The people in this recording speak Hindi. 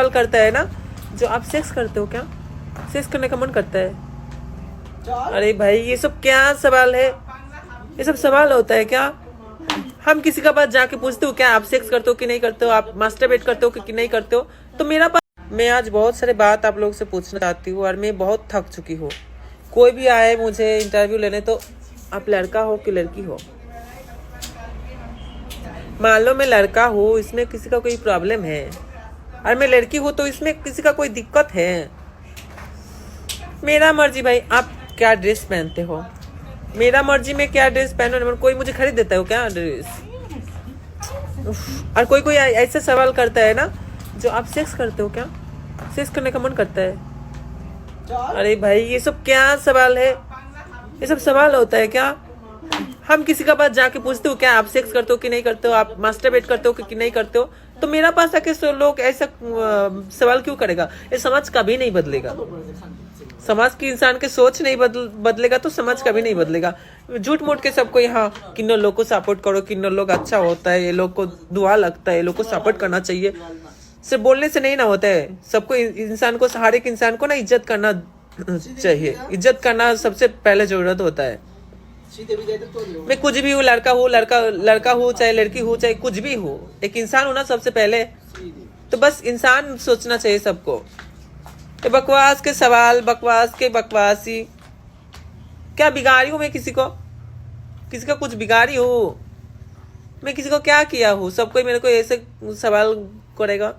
सवाल करता है ना, जो आप सेक्स करते हो क्या? सेक्स करने का मन करता है? अरे भाई ये सब क्या सवाल है? ये सब सवाल होता है क्या? हम किसी का बात जाके पूछते हो क्या आप सेक्स करते हो कि नहीं करते हो, आप मास्टरबेट करते हो कि नहीं करते हो? तो मेरा पास मैं आज बहुत सारे बात आप लोगों से पूछना चाहती हूँ और मैं बहुत थक चुकी हूँ। कोई भी आए मुझे इंटरव्यू लेने तो आप लड़का हो कि लड़की हो? मान लो मैं लड़का हूँ, इसमें किसी का कोई प्रॉब्लम है, और मैं लड़की हूँ तो इसमें किसी का कोई दिक्कत है? मेरा मर्जी भाई, आप क्या ड्रेस पहनते हो, मेरा मर्जी में क्या ड्रेस पहनो। कोई मुझे खरीद देता है क्या ड्रेस? और कोई ऐसा सवाल करता है ना, जो आप सेक्स करते हो क्या? सेक्स करने का मन करता है? अरे भाई ये सब क्या सवाल है? ये सब सवाल होता है क्या? हम किसी का बात जाके पूछते हो क्या आप सेक्स करते हो कि नहीं करते हो, आप मास्टरबेट करते हो कि नहीं करते हो? तो मेरा पास आके लोग ऐसा सवाल क्यों करेगा? ये समाज कभी नहीं बदलेगा। समाज की इंसान के सोच नहीं बदलेगा तो समाज कभी नहीं बदलेगा। झूठ मूठ के सबको यहाँ किन्नर लोग को सपोर्ट करो, किन्नर लोग अच्छा होता है, ये लोग को दुआ लगता है, ये लोग को सपोर्ट करना चाहिए। सिर्फ बोलने से नहीं ना होता है। सबको इंसान को, हर एक इंसान को ना इज्जत करना चाहिए। इज्जत करना सबसे पहले जरूरत होता है। मैं कुछ भी हूँ, लड़का हूँ चाहे लड़की हूँ चाहे कुछ भी हूँ, एक इंसान हूँ ना सबसे पहले। तो बस इंसान सोचना चाहिए सबको। ये बकवास के सवाल, बकवास के बकवासी, क्या बिगाड़ी हूँ मैं किसी को? किसी का कुछ बिगाड़ी हूँ मैं? किसी को क्या किया हूँ? सब कोई मेरे को ऐसे सवाल करेगा।